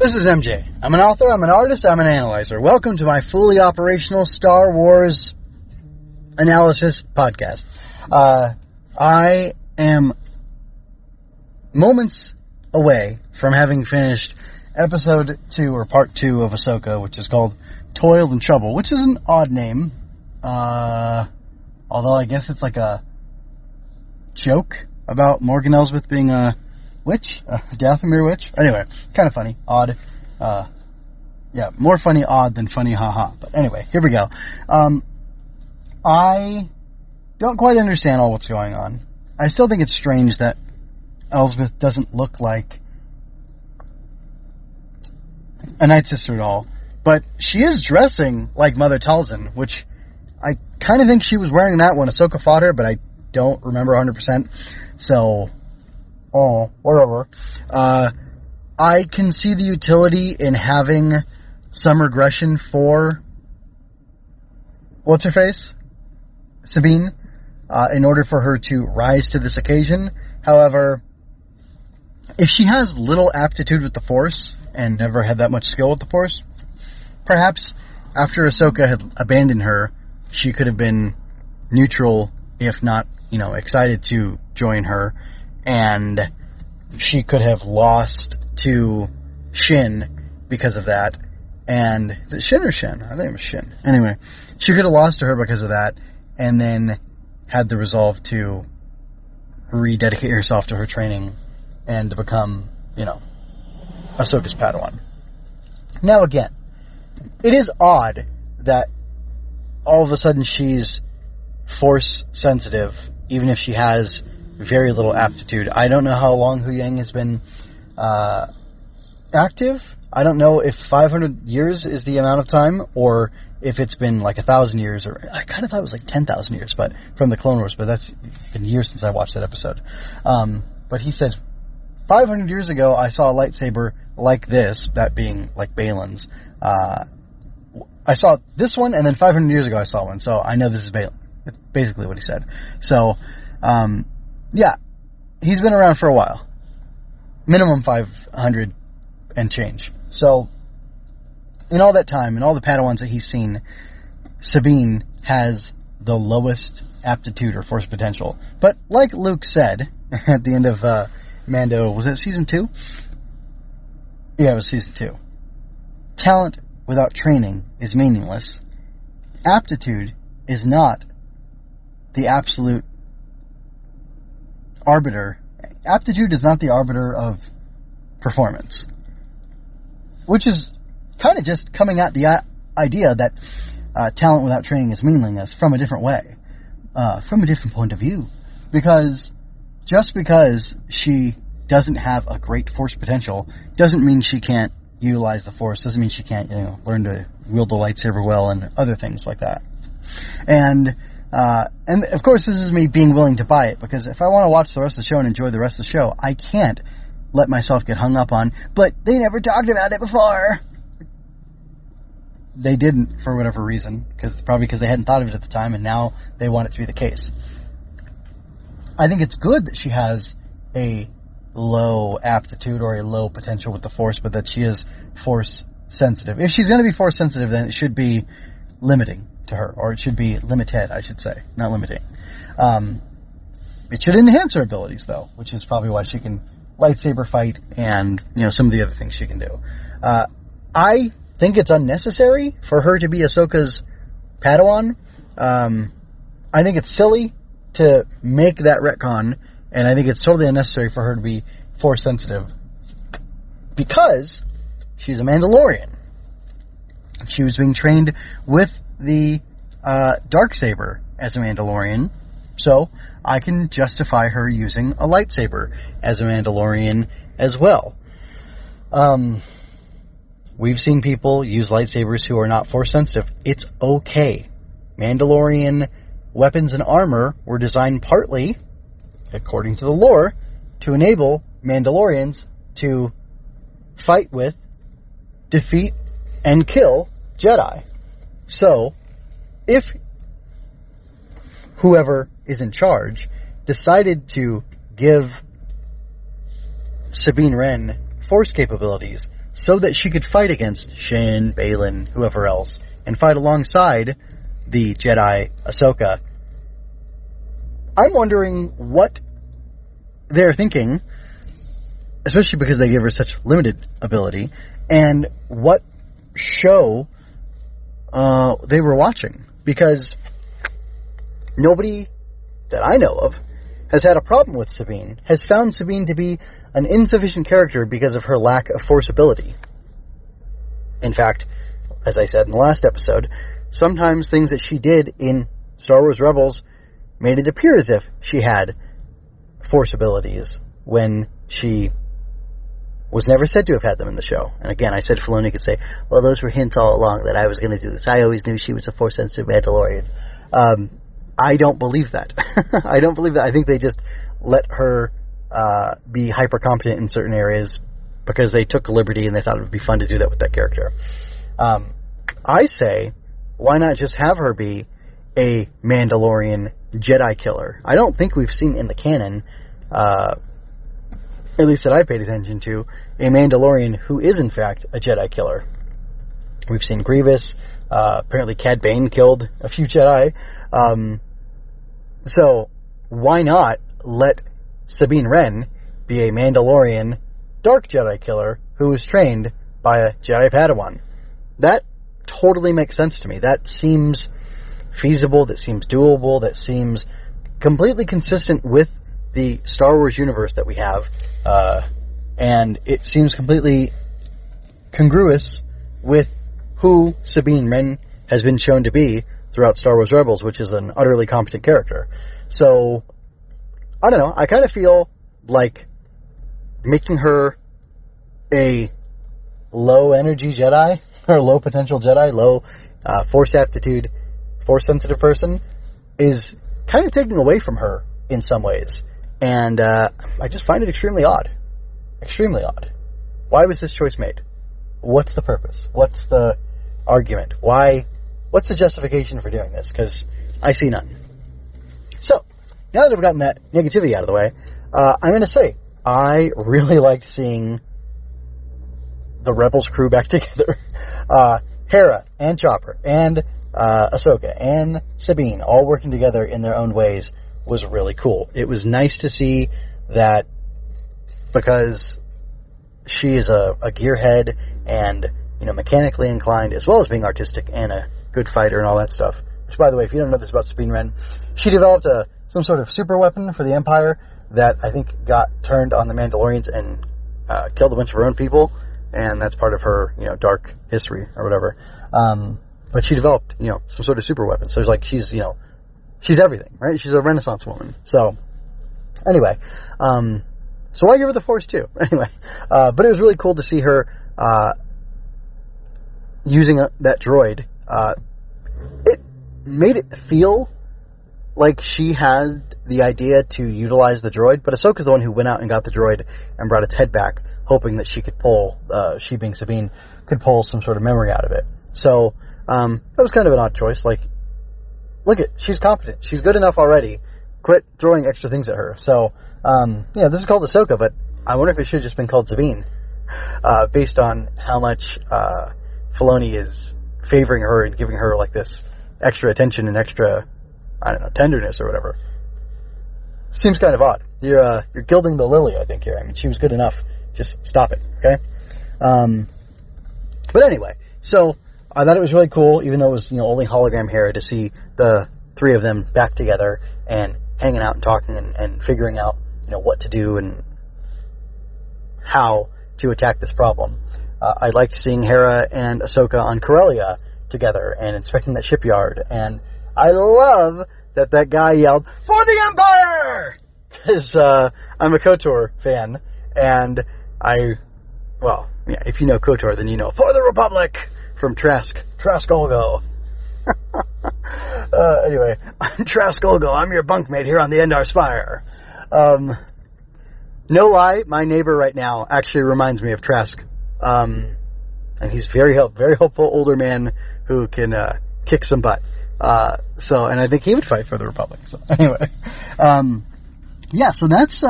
This is MJ. I'm an author, I'm an artist, I'm an analyzer. Welcome to my fully operational Star Wars analysis podcast. I am moments away from having finished episode 2 or part 2 of Ahsoka, which is called Toil and Trouble, which is an odd name. Although I guess it's like a joke about Morgan Elsbeth being a witch, a Dathomir witch. Anyway, kind of funny, odd. More funny odd than funny haha. But anyway, here we go. I don't quite understand all what's going on. I still think it's strange that Elsbeth doesn't look like a Night Sister at all. But she is dressing like Mother Talzin, which I kind of think she was wearing that when Ahsoka fought her, but I don't remember 100%. So, whatever. I can see the utility in having some regression for what's-her-face? Sabine, in order for her to rise to this occasion. However, if she has little aptitude with the Force and never had that much skill with the Force, perhaps after Ahsoka had abandoned her, she could have been neutral, if not, excited to join her, and she could have lost to Shin because of that. And is it Shin or Shin? I think it was Shin. Anyway, she could have lost to her because of that, and then had the resolve to rededicate herself to her training and to become, Ahsoka's Padawan. Now again, it is odd that all of a sudden she's Force sensitive, even if she has very little aptitude. I don't know how long Hu Yang has been active. I don't know if 500 years is the amount of time, or if it's been like 1,000 years, or I kind of thought it was like 10,000 years, but from the Clone Wars, but that's been years since I watched that episode. But he said, 500 years ago, I saw a lightsaber like this, that being like Balin's. I saw this one, and then 500 years ago I saw one, so I know this is Balin. That's basically what he said. So, he's been around for a while. Minimum 500 and change. So, in all that time, and all the Padawans that he's seen, Sabine has the lowest aptitude or Force potential. But, like Luke said, at the end of Mando, was it Season 2? Yeah, it was Season 2. Talent without training is meaningless. Aptitude is not the absolute arbiter. Aptitude is not the arbiter of performance. Which is kind of just coming at the idea that talent without training is meaningless from a different way. From a different point of view. Because just because she doesn't have a great Force potential doesn't mean she can't utilize the Force, doesn't mean she can't, learn to wield the lightsaber well and other things like that. And of course this is me being willing to buy it, because if I want to watch the rest of the show and enjoy the rest of the show, I can't let myself get hung up on, but they never talked about it before. They didn't, for whatever reason, probably because they hadn't thought of it at the time, and now they want it to be the case. I think it's good that she has a low aptitude or a low potential with the Force, but that she is Force sensitive. If she's going to be Force sensitive, then it should be limiting to her, or it should be limited, I should say, not limiting. It should enhance her abilities, though, which is probably why she can lightsaber fight and some of the other things she can do. I think it's unnecessary for her to be Ahsoka's Padawan. I think it's silly to make that retcon, and I think it's totally unnecessary for her to be Force sensitive, because she's a Mandalorian. She was being trained with the Darksaber as a Mandalorian, so I can justify her using a lightsaber as a Mandalorian as well. We've seen people use lightsabers who are not Force sensitive. It's okay. Mandalorian weapons and armor were designed partly, according to the lore, to enable Mandalorians to fight with, defeat, and kill Jedi. So, if whoever is in charge decided to give Sabine Wren Force capabilities so that she could fight against Shin, Baylan, whoever else, and fight alongside the Jedi Ahsoka. I'm wondering what they're thinking, especially because they gave her such limited ability, and what show they were watching. Because nobody that I know of has had a problem with Sabine, has found Sabine to be an insufficient character because of her lack of Force ability. In fact, as I said in the last episode, sometimes things that she did in Star Wars Rebels made it appear as if she had Force abilities when she was never said to have had them in the show. And again, I said Filoni could say, well, those were hints all along that I was going to do this. I always knew she was a Force-sensitive Mandalorian. I don't believe that. I don't believe that. I think they just let her be hyper-competent in certain areas because they took a liberty and they thought it would be fun to do that with that character. I say, why not just have her be a Mandalorian Jedi killer? I don't think we've seen in the canon, at least that I paid attention to, a Mandalorian who is in fact a Jedi killer. We've seen Grievous. Apparently Cad Bane killed a few Jedi. So why not let Sabine Wren be a Mandalorian dark Jedi killer who was trained by a Jedi Padawan? That totally makes sense to me. That seems feasible, that seems doable, that seems completely consistent with the Star Wars universe that we have, and it seems completely congruous with who Sabine Wren has been shown to be throughout Star Wars Rebels, which is an utterly competent character. So, I don't know, I kind of feel like making her a low-energy Jedi, or low-potential Jedi, low Force aptitude, Force-sensitive person, is kind of taking away from her in some ways. And I just find it extremely odd. Extremely odd. Why was this choice made? What's the purpose? What's the argument? Why? What's the justification for doing this? Because I see none. So, now that I've gotten that negativity out of the way, I'm going to say, I really liked seeing the Rebels crew back together. Hera and Chopper and Ahsoka and Sabine all working together in their own ways was really cool. It was nice to see that, because she is a gearhead and, you know, mechanically inclined, as well as being artistic and a good fighter and all that stuff. Which, by the way, if you don't know this about Sabine Wren, she developed some sort of super weapon for the Empire that I think got turned on the Mandalorians and killed a bunch of her own people, and that's part of her, you know, dark history or whatever. But she developed, you know, some sort of super weapon. So it's like she's, you know, she's everything, right? She's a Renaissance woman. So, anyway, so I give her the Force too. Anyway, but it was really cool to see her using that droid. It made it feel like she had the idea to utilize the droid, but Ahsoka's the one who went out and got the droid and brought its head back, hoping that she could pull, she being Sabine, could pull some sort of memory out of it. So, that was kind of an odd choice. Like, look she's competent. She's good enough already. Quit throwing extra things at her. So, yeah, this is called Ahsoka, but I wonder if it should have just been called Sabine, based on how much Filoni is favoring her and giving her, like, this extra attention and extra, I don't know, tenderness or whatever. Seems kind of odd. You're gilding the lily, I think, here. I mean, she was good enough. Just stop it, okay? But anyway, so I thought it was really cool, even though it was, you know, only hologram Hera, to see the three of them back together and hanging out and talking and figuring out, you know, what to do and how to attack this problem. I liked seeing Hera and Ahsoka on Corellia together and inspecting that shipyard, and I love that guy yelled, "For the Empire!" Because I'm a KOTOR fan, and well, yeah, if you know KOTOR, then you know, "For the Republic!" from Trask Olgo. Anyway, I'm Trask Olgo. I'm your bunkmate here on the Endar Spire. No lie, my neighbor right now actually reminds me of Trask. And he's very hopeful older man who can kick some butt. And I think he would fight for the Republic. So anyway, yeah. So that's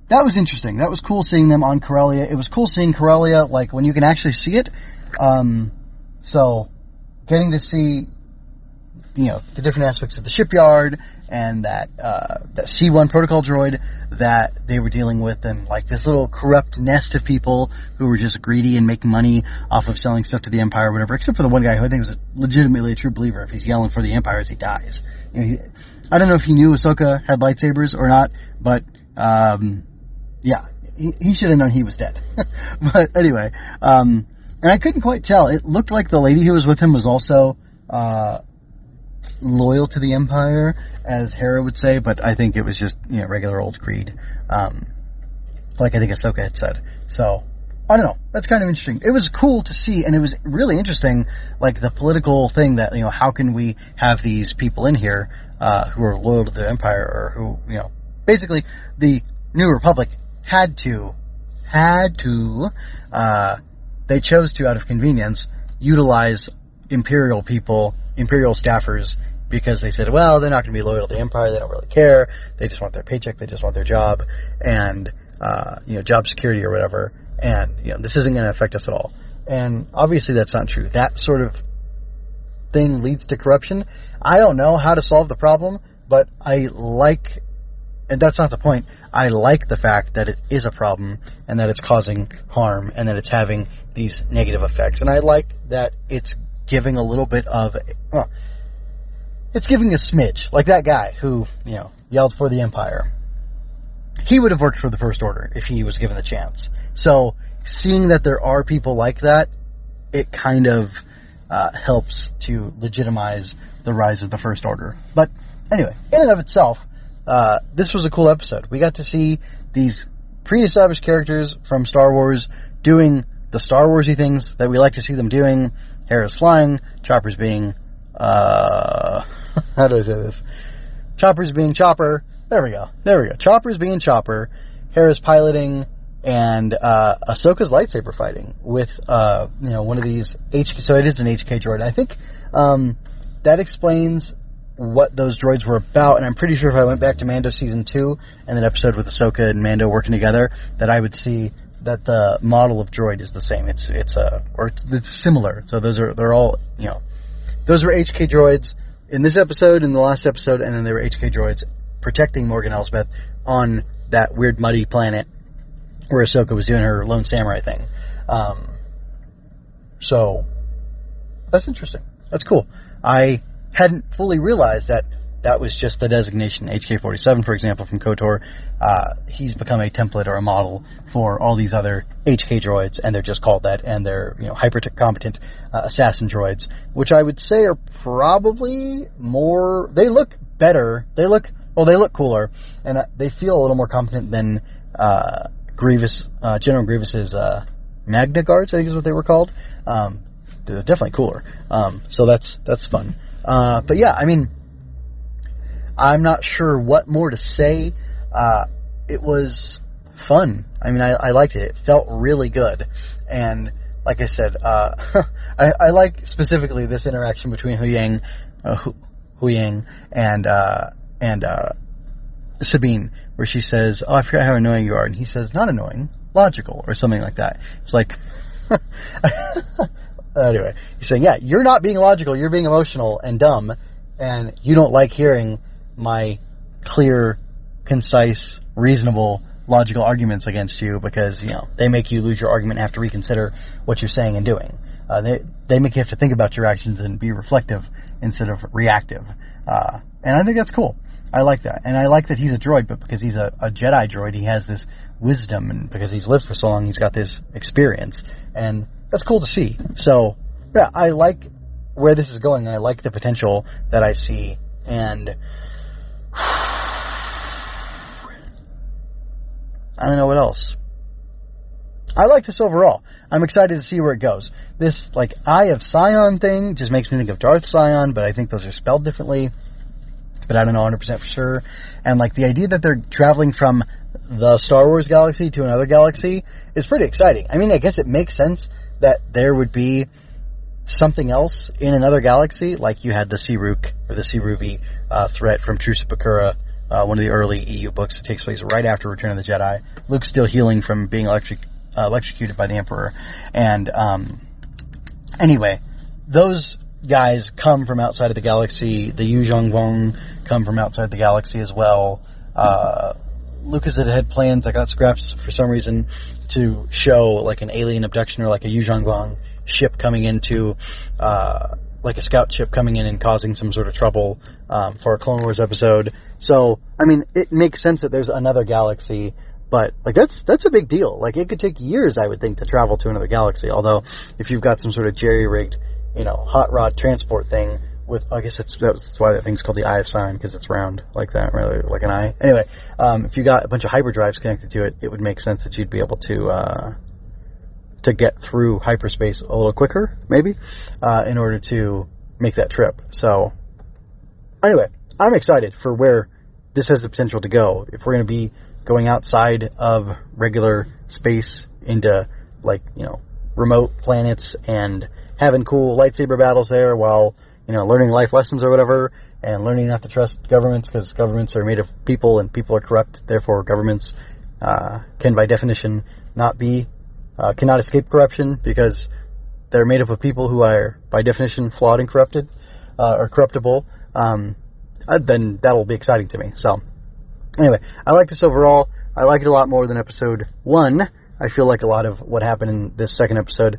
that was interesting. That was cool seeing them on Corellia. It was cool seeing Corellia, like, when you can actually see it. So, getting to see, the different aspects of the shipyard and that C1 protocol droid that they were dealing with, and, like, this little corrupt nest of people who were just greedy and making money off of selling stuff to the Empire or whatever, except for the one guy who I think was legitimately a true believer. If he's yelling for the Empire as he dies. I don't know if he knew Ahsoka had lightsabers or not, but, yeah, he should have known he was dead. But anyway, and I couldn't quite tell. It looked like the lady who was with him was also loyal to the Empire, as Hera would say, but I think it was just, regular old greed, like I think Ahsoka had said. So, I don't know. That's kind of interesting. It was cool to see, and it was really interesting, like, the political thing that, how can we have these people in here who are loyal to the Empire, or who, basically, the New Republic had to, they chose to, out of convenience, utilize Imperial people, Imperial staffers, because they said, well, they're not going to be loyal to the Empire, they don't really care, they just want their paycheck, they just want their job, and, job security or whatever, and, this isn't going to affect us at all. And obviously that's not true. That sort of thing leads to corruption. I don't know how to solve the problem, but I like, and that's not the point, I like the fact that it is a problem, and that it's causing harm, and that it's having these negative effects. And I like that it's giving a little bit of, it's giving a smidge, like that guy who, yelled for the Empire. He would have worked for the First Order if he was given the chance. So, seeing that there are people like that, it kind of helps to legitimize the rise of the First Order. But, anyway, in and of itself, this was a cool episode. We got to see these pre-established characters from Star Wars doing the Star Wars-y things that we like to see them doing. Hera's flying, Chopper's being, how do I say this? Chopper's being Chopper. There we go. Chopper's being Chopper. Hera's piloting, and Ahsoka's lightsaber fighting with, one of these so it is an HK droid. I think that explains what those droids were about, and I'm pretty sure if I went back to Mando Season 2 and an episode with Ahsoka and Mando working together, that I would see that the model of droid is the same. It's similar. So they're all, those were HK droids in this episode, in the last episode, and then they were HK droids protecting Morgan Elsbeth on that weird muddy planet where Ahsoka was doing her Lone Samurai thing. So that's interesting. That's cool. I hadn't fully realized that was just the designation. HK-47, for example, from KOTOR, he's become a template or a model for all these other HK droids, and they're just called that, and they're hyper-competent assassin droids, which I would say are probably more, they look better, they look cooler, and they feel a little more competent than Grievous, General Grievous's Magna Guards, I think is what they were called. They're definitely cooler. So that's fun. But yeah, I mean, I'm not sure what more to say. It was fun. I mean, I liked it. It felt really good. And like I said, I like specifically this interaction between Huyang and Sabine, where she says, "Oh, I forgot how annoying you are," and he says, "Not annoying, logical," or something like that. It's like, anyway, he's saying, "Yeah, you're not being logical. You're being emotional and dumb, and you don't like hearing my clear, concise, reasonable, logical arguments against you because, they make you lose your argument and have to reconsider what you're saying and doing. They make you have to think about your actions and be reflective instead of reactive." And I think that's cool. I like that. And I like that he's a droid, but because he's a Jedi droid, he has this wisdom, and because he's lived for so long, he's got this experience. And that's cool to see. So, yeah, I like where this is going, and I like the potential that I see. And I don't know what else. I like this overall. I'm excited to see where it goes. This, Eye of Sion thing just makes me think of Darth Sion, but I think those are spelled differently. But I don't know 100% for sure. And, the idea that they're traveling from the Star Wars galaxy to another galaxy is pretty exciting. I mean, I guess it makes sense that there would be something else in another galaxy, like you had the Searook or the Searuvi threat from Truce of Bakura one of the early EU books that takes place right after Return of the Jedi. Luke's still healing from being electrocuted by the Emperor. And anyway, those guys come from outside of the galaxy. The Yu Zhongguang come from outside the galaxy as well. Lucas had plans, I got scraps for some reason, to show like an alien abduction or like a Yu Zhongguang ship coming into, like a scout ship coming in and causing some sort of trouble for a Clone Wars episode. So, I mean, it makes sense that there's another galaxy, but like that's a big deal. Like, it could take years, I would think, to travel to another galaxy. Although, if you've got some sort of jerry-rigged, hot rod transport thing with, I guess that's why that thing's called the Eye of Sign, because it's round like that, really, like an eye. Anyway, if you got a bunch of hyperdrives connected to it, it would make sense that you'd be able to get through hyperspace a little quicker, maybe, in order to make that trip. So, anyway, I'm excited for where this has the potential to go. If we're going to be going outside of regular space into, like, remote planets and having cool lightsaber battles there while, learning life lessons or whatever, and learning not to trust governments, because governments are made of people and people are corrupt. Therefore, governments can, by definition, cannot escape corruption, because they're made up of people who are, by definition, flawed and corrupted, or corruptible. Then that'll be exciting to me. So, anyway, I like this overall. I like it a lot more than episode 1. I feel like a lot of what happened in this second episode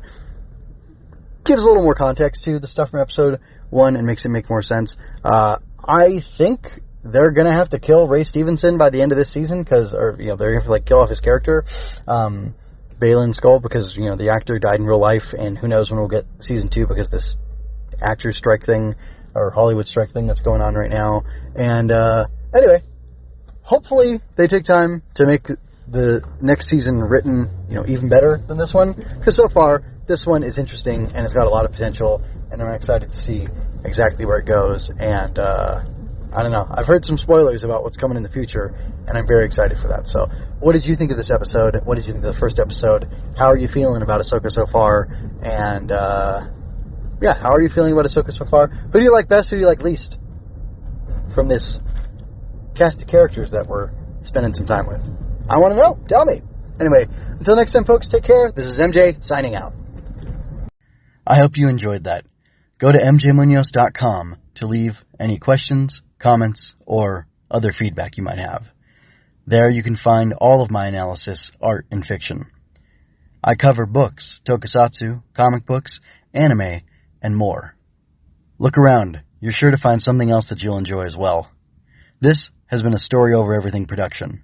gives a little more context to the stuff from episode 1 and makes it make more sense. I think they're going to have to kill Ray Stevenson by the end of this season, they're going to have to, kill off his character, Baylan Skoll, because, the actor died in real life, and who knows when we'll get season 2, because this actor strike thing, or Hollywood strike thing that's going on right now. And, anyway, hopefully they take time to make the next season written, even better than this one, because so far, this one is interesting, and it's got a lot of potential, and I'm excited to see exactly where it goes. And, I don't know. I've heard some spoilers about what's coming in the future, and I'm very excited for that. So, what did you think of this episode? What did you think of the first episode? How are you feeling about Ahsoka so far? And, how are you feeling about Ahsoka so far? Who do you like best? Who do you like least from this cast of characters that we're spending some time with? I want to know. Tell me. Anyway, until next time, folks, take care. This is MJ signing out. I hope you enjoyed that. Go to mjmunoz.com to leave any questions, comments, or other feedback you might have. There you can find all of my analysis, art, and fiction. I cover books, tokusatsu, comic books, anime, and more. Look around. You're sure to find something else that you'll enjoy as well. This has been a Story Over Everything production.